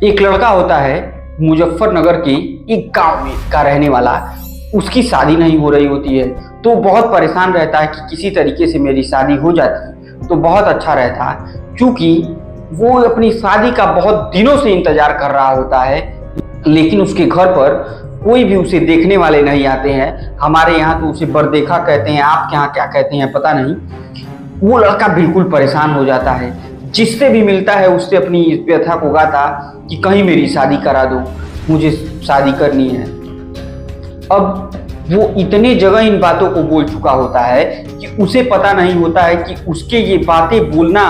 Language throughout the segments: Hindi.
एक लड़का होता है मुजफ्फरनगर के एक गांव में का रहने वाला। उसकी शादी नहीं हो रही होती है तो बहुत परेशान रहता है कि किसी तरीके से मेरी शादी हो जाती तो बहुत अच्छा रहता, क्योंकि वो अपनी शादी का बहुत दिनों से इंतजार कर रहा होता है। लेकिन उसके घर पर कोई भी उसे देखने वाले नहीं आते हैं। हमारे यहाँ तो उसे बरदेखा कहते हैं, आपके यहाँ क्या कहते हैं पता नहीं। वो लड़का बिल्कुल परेशान हो जाता है, जिससे भी मिलता है उससे अपनी इस व्यथा को गाता कि कहीं मेरी शादी करा दो, मुझे शादी करनी है। अब वो इतने जगह इन बातों को बोल चुका होता है कि उसे पता नहीं होता है कि उसके ये बातें बोलना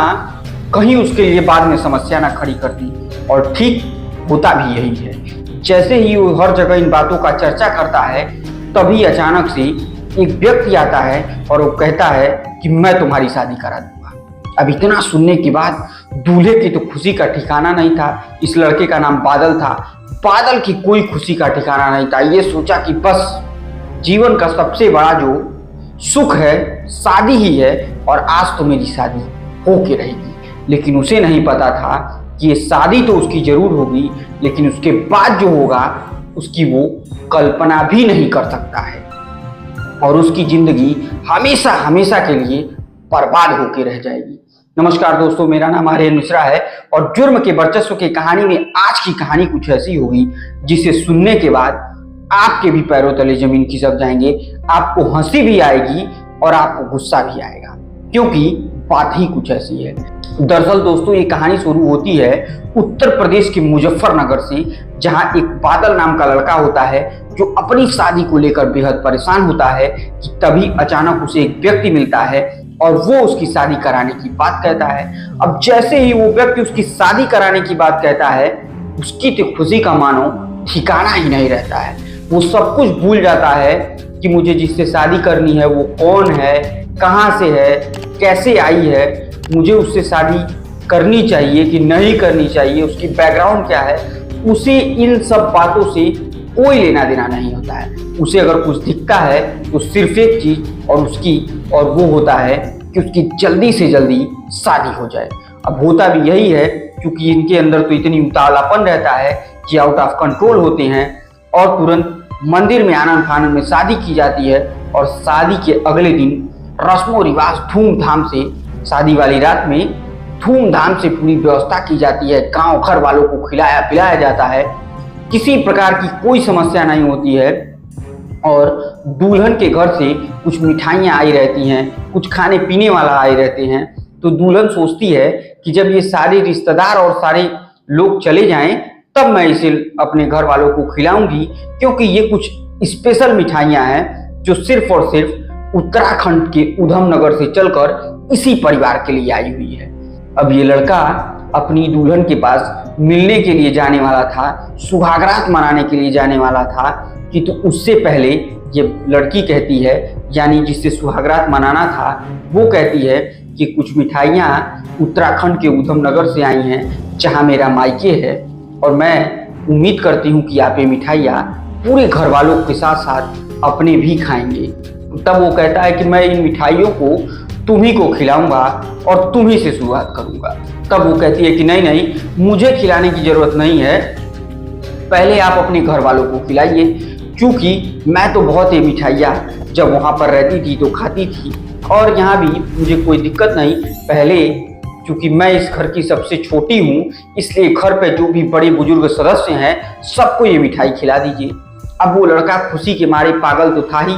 कहीं उसके लिए बाद में समस्या ना खड़ी करती, और ठीक होता भी यही है। जैसे ही वो हर जगह इन बातों का चर्चा करता है, तभी अचानक से एक व्यक्ति आता है और वो कहता है कि मैं तुम्हारी शादी करा दूंगा। अब इतना सुनने के बाद दूल्हे की तो खुशी का ठिकाना नहीं था। इस लड़के का नाम बादल था। बादल की कोई खुशी का ठिकाना नहीं था। ये सोचा कि बस जीवन का सबसे बड़ा जो सुख है शादी ही है, और आज तो मेरी शादी होके रहेगी। लेकिन उसे नहीं पता था कि ये शादी तो उसकी जरूर होगी, लेकिन उसके बाद जो होगा उसकी वो कल्पना भी नहीं कर सकता है, और उसकी जिंदगी हमेशा हमेशा के लिए बर्बाद होके रह जाएगी। नमस्कार दोस्तों, मेरा नाम आर्यन मिश्रा है, और जुर्म के वर्चस्व की कहानी में आज की कहानी कुछ ऐसी होगी जिसे सुनने के बाद आपके भी पैरों तले जमीन खिसक जाएंगे। आपको हंसी भी आएगी और आपको गुस्सा भी आएगा, क्योंकि बात ही कुछ ऐसी है। दरअसल दोस्तों, ये कहानी शुरू होती है उत्तर प्रदेश के मुजफ्फरनगर से, जहां एक बादल नाम का लड़का होता है जो अपनी शादी को लेकर बेहद परेशान होता है कि तभी अचानक उसे एक व्यक्ति मिलता है और वो उसकी शादी कराने की बात कहता है। अब जैसे ही वो व्यक्ति उसकी शादी कराने की बात कहता है, उसकी तो खुशी का मानो ठिकाना ही नहीं रहता है। वो सब कुछ भूल जाता है कि मुझे जिससे शादी करनी है वो कौन है, कहाँ से है, कैसे आई है, मुझे उससे शादी करनी चाहिए कि नहीं करनी चाहिए, उसकी बैकग्राउंड क्या है। उसे इन सब बातों से कोई लेना देना नहीं होता है। उसे अगर कुछ दिखता है तो सिर्फ एक चीज और वो होता है कि उसकी जल्दी से जल्दी शादी हो जाए। अब होता भी यही है, क्योंकि इनके अंदर तो इतनी उतावलापन रहता है कि आउट ऑफ कंट्रोल होते हैं, और तुरंत मंदिर में आनन फानन में शादी की जाती है। और शादी के अगले दिन रस्मों रिवाज धूमधाम से, शादी वाली रात में धूमधाम से पूरी व्यवस्था की जाती है। गांव घर वालों को खिलाया पिलाया जाता है, किसी प्रकार की कोई समस्या नहीं होती है। और दुल्हन के घर से कुछ मिठाइयाँ आई रहती हैं, कुछ खाने पीने वाला आए रहते हैं। तो दुल्हन सोचती है कि जब ये सारे रिश्तेदार और सारे लोग चले जाएं, तब मैं इसे अपने घर वालों को खिलाऊंगी, क्योंकि ये कुछ स्पेशल मिठाइयाँ हैं जो सिर्फ और सिर्फ उत्तराखंड के उधमनगर से चलकर इसी परिवार के लिए आई हुई है। अब ये लड़का अपनी दुल्हन के पास मिलने के लिए जाने वाला था, सुहागरात मनाने के लिए जाने वाला था, कि तो उससे पहले ये लड़की कहती है, यानी जिससे सुहागरात मनाना था, वो कहती है कि कुछ मिठाइयाँ उत्तराखंड के उधमनगर से आई हैं, जहाँ मेरा मायके है, और मैं उम्मीद करती हूँ कि आप ये मिठाइयाँ पूरे घर वालों के साथ साथ अपने भी खाएंगे। तब वो कहता है कि मैं इन मिठाइयों को तुम्ही को खिलाऊंगा और तुम्ही से शुरुआत करूंगा। तब वो कहती है कि नहीं नहीं, मुझे खिलाने की जरूरत नहीं है, पहले आप अपने घर वालों को खिलाइए, क्योंकि मैं तो बहुत ही मिठाइयाँ जब वहाँ पर रहती थी तो खाती थी, और यहाँ भी मुझे कोई दिक्कत नहीं। पहले क्योंकि मैं इस घर की सबसे छोटी हूँ, इसलिए घर पे जो भी बड़े बुजुर्ग सदस्य हैं सबको ये मिठाई खिला दीजिए। अब वो लड़का खुशी के मारे पागल तो था ही,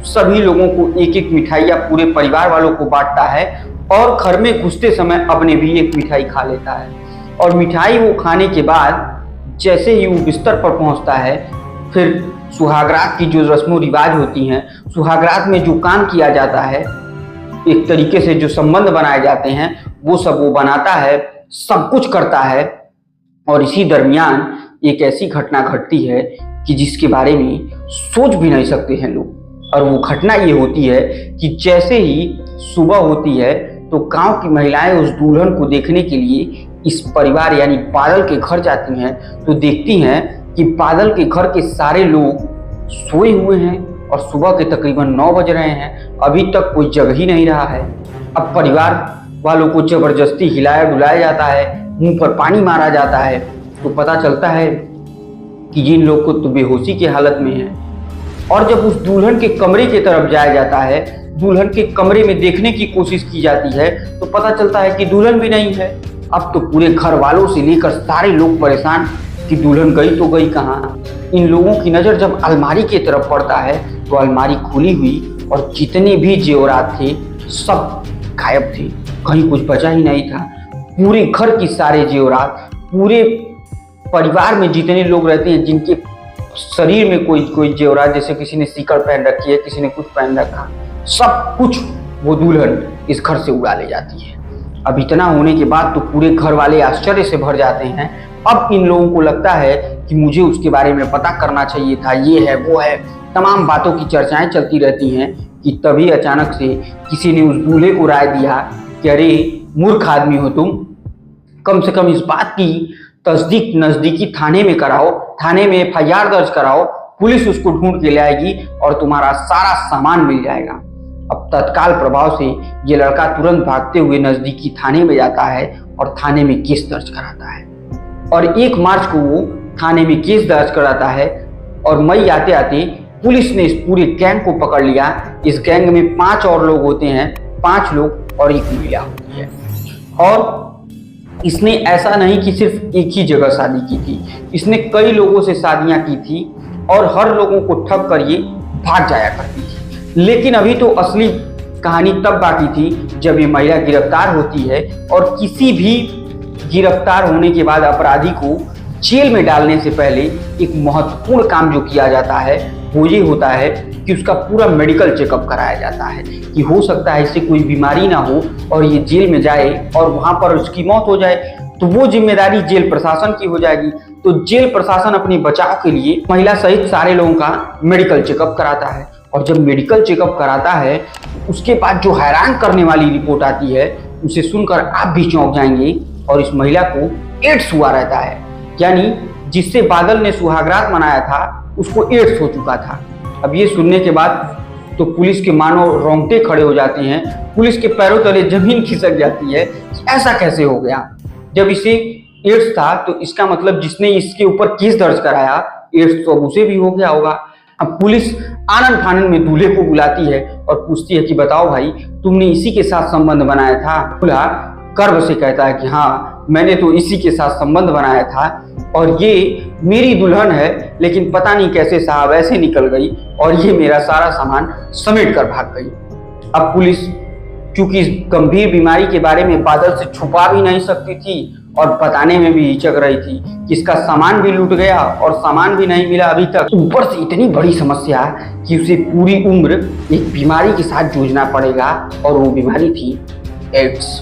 सभी लोगों को एक एक मिठाइयाँ पूरे परिवार वालों को बांटता है, और घर में घुसते समय अपने भी एक मिठाई खा लेता है। और मिठाई वो खाने के बाद जैसे ही वो बिस्तर पर पहुंचता है, फिर सुहागरात की जो रस्मों रिवाज होती हैं, सुहागरात में जो काम किया जाता है, एक तरीके से जो संबंध बनाए जाते हैं, वो सब वो बनाता है, सब कुछ करता है। और इसी दरमियान एक ऐसी घटना घटती है कि जिसके बारे में सोच भी नहीं सकते हैं लोग। और वो घटना ये होती है कि जैसे ही सुबह होती है तो गांव की महिलाएं उस दुल्हन को देखने के लिए इस परिवार यानी बादल के घर जाती हैं, तो देखती हैं कि बादल के घर के सारे लोग सोए हुए हैं, और सुबह के तकरीबन 9 बज रहे हैं, अभी तक कोई जग ही नहीं रहा है। अब परिवार वालों को जबरदस्ती हिलाया डुलाया जाता है, मुंह पर पानी मारा जाता है, तो पता चलता है कि जिन लोग को तो बेहोशी की हालत में है। और जब उस दुल्हन के कमरे की तरफ जाया जाता है, दुल्हन के कमरे में देखने की कोशिश की जाती है, तो पता चलता है कि दुल्हन भी नहीं है। अब तो पूरे घर वालों से लेकर सारे लोग परेशान कि दुल्हन गई तो गई कहाँ। इन लोगों की नज़र जब अलमारी की तरफ पड़ता है तो अलमारी खुली हुई और जितने भी जेवरात थे सब गायब थे, कहीं कुछ बचा ही नहीं था। पूरे घर की सारे जेवरात, पूरे परिवार में जितने लोग रहते हैं जिनके शरीर में कोई जेवरात, जैसे किसी ने सिकड़ पहन रखी है, किसी ने कुछ पहन रखा, सब कुछ वो दुल्हन इस घर से उड़ा ले जाती है। अब इतना होने के बाद तो पूरे घर वाले आश्चर्य से भर जाते हैं। अब इन लोगों को लगता है कि मुझे उसके बारे में पता करना चाहिए था, ये है वो है, तमाम बातों की चर्चाएं चलती रहती हैं कि तभी अचानक से किसी ने उस दूल्हे को राय दिया कि अरे मूर्ख आदमी हो तुम, कम से कम इस बात की तस्दीक नजदीकी थाने में कराओ, थाने में FIR दर्ज कराओ, पुलिस उसको ढूंढ के ले आएगी और तुम्हारा सारा सामान मिल जाएगा। अब तत्काल प्रभाव से ये लड़का तुरंत भागते हुए नजदीकी थाने में जाता है और थाने में केस दर्ज कराता है। और 1 मार्च को वो थाने में केस दर्ज कराता है और मई आते आते पुलिस ने इस पूरे गैंग को पकड़ लिया। इस गैंग में 5 और लोग होते हैं, 5 लोग और 1 महिला होती है। और इसने ऐसा नहीं कि सिर्फ एक ही जगह शादी की थी, इसने कई लोगों से शादियां की थी और हर लोगों को ठग कर ये भाग जाया करती थी। लेकिन अभी तो असली कहानी तब बाकी थी जब ये महिला गिरफ्तार होती है। और किसी भी गिरफ्तार होने के बाद अपराधी को जेल में डालने से पहले एक महत्वपूर्ण काम जो किया जाता है वो ये होता है कि उसका पूरा मेडिकल चेकअप कराया जाता है कि हो सकता है इससे कोई बीमारी ना हो और ये जेल में जाए और वहां पर उसकी मौत हो जाए, तो वो जिम्मेदारी जेल प्रशासन की हो जाएगी। तो जेल प्रशासन अपने बचाव के लिए महिला सहित सारे लोगों का मेडिकल चेकअप कराता है। और जब मेडिकल चेकअप कराता है उसके बाद जो हैरान करने वाली रिपोर्ट आती है उसे सुनकर आप भी चौंक जाएंगे। और इस महिला को एड्स हुआ रहता है, यानी जिससे बादल ने सुहागरात मनाया था उसको एड्स हो चुका था। अब ये सुनने के बाद तो पुलिस के मानो रोंगटे खड़े हो जाते हैं, पुलिस के पैरों तले जमीन खिसक जाती है कि ऐसा कैसे हो गया। जब इसे एड्स था तो इसका मतलब जिसने इसके ऊपर केस दर्ज कराया एड्स तो अब उसे भी हो गया होगा। अब पुलिस आनन फानन में दूल्हे को बुलाती है और पूछती है कि बताओ भाई, तुमने इसी के साथ संबंध बनाया था? दूल्हा गर्व से कहता है कि हाँ, मैंने तो इसी के साथ संबंध बनाया था और ये मेरी दुल्हन है, लेकिन पता नहीं कैसे साहब ऐसे निकल गई और ये मेरा सारा सामान समेट कर भाग गई। अब पुलिस चूंकि इस गंभीर बीमारी के बारे में बादल से छुपा भी नहीं सकती थी और बताने में भी हिचक रही थी कि इसका सामान भी लूट गया और सामान भी नहीं मिला अभी तक, ऊपर से इतनी बड़ी समस्या कि उसे पूरी उम्र एक बीमारी के साथ जूझना पड़ेगा और वो बीमारी थी एड्स।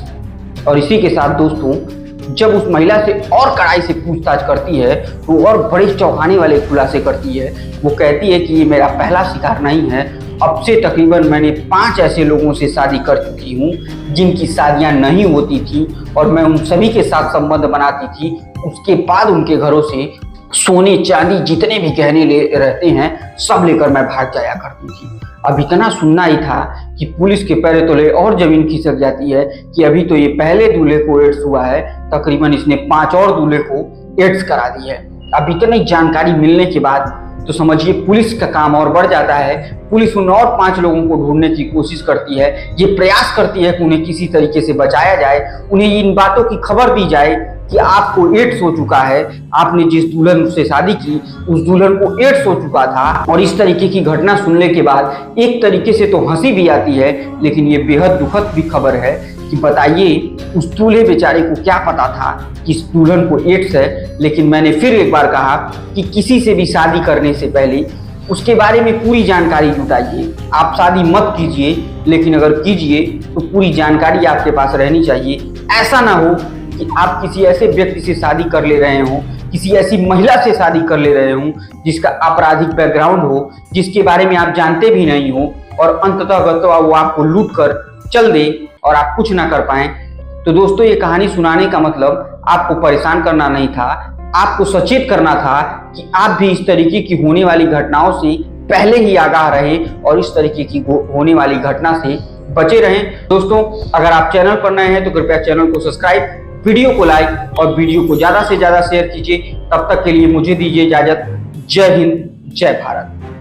और इसी के साथ दोस्तों, जब उस महिला से और कड़ाई से पूछताछ करती है तो और बड़े चौंकाने वाले खुलासे करती है। वो कहती है कि ये मेरा पहला शिकार नहीं है, अब से तकरीबन मैंने 5 ऐसे लोगों से शादी कर चुकी हूँ जिनकी शादियाँ नहीं होती थी और मैं उन सभी के साथ संबंध बनाती थी। उसके बाद उनके घरों से सोने चांदी जितने भी गहने ले रहते हैं सब लेकर मैं भाग जाया करती थी। अब इतना सुनना ही था कि पुलिस के पैरों तले और जमीन खिसक जाती है कि अभी तो ये पहले दूल्हे को एड्स हुआ है, तकरीबन इसने 5 और दूल्हे को एड्स करा दी है। अब इतनी जानकारी मिलने के बाद तो समझिए पुलिस का काम और बढ़ जाता है। पुलिस उन और 5 लोगों को ढूंढने की कोशिश करती है, ये प्रयास करती है कि उन्हें किसी तरीके से बचाया जाए, उन्हें इन बातों की खबर दी जाए कि आपको एड्स हो चुका है, आपने जिस दुल्हन से शादी की उस दुल्हन को एड्स हो चुका था। और इस तरीके की घटना सुनने के बाद एक तरीके से तो हंसी भी आती है, लेकिन ये बेहद दुखद भी खबर है कि बताइए उस दूल्हे बेचारे को क्या पता था कि इस दुल्हन को एड्स है। लेकिन मैंने फिर एक बार कहा कि किसी से भी शादी करने से पहले उसके बारे में पूरी जानकारी जुटाइए। आप शादी मत कीजिए, लेकिन अगर कीजिए तो पूरी जानकारी आपके पास रहनी चाहिए। ऐसा ना हो कि आप किसी ऐसे व्यक्ति से शादी कर ले रहे हो, किसी ऐसी महिला से शादी कर ले रहे हो जिसका आपराधिक बैकग्राउंड हो, जिसके बारे में आप जानते भी नहीं हो और अंततः वो आपको लूट कर चल दे और आप कुछ ना कर पाए। तो दोस्तों, ये कहानी सुनाने का मतलब आपको परेशान करना नहीं था, आपको सचेत करना था कि आप भी इस तरीके की होने वाली घटनाओं से पहले ही आगाह रहें और इस तरीके की होने वाली घटना से बचे रहें। दोस्तों, अगर आप चैनल पर नए हैं तो कृपया चैनल को सब्सक्राइब, वीडियो को लाइक और वीडियो को ज्यादा से ज्यादा शेयर कीजिए। तब तक के लिए मुझे दीजिए इजाजत। जय हिंद, जय भारत।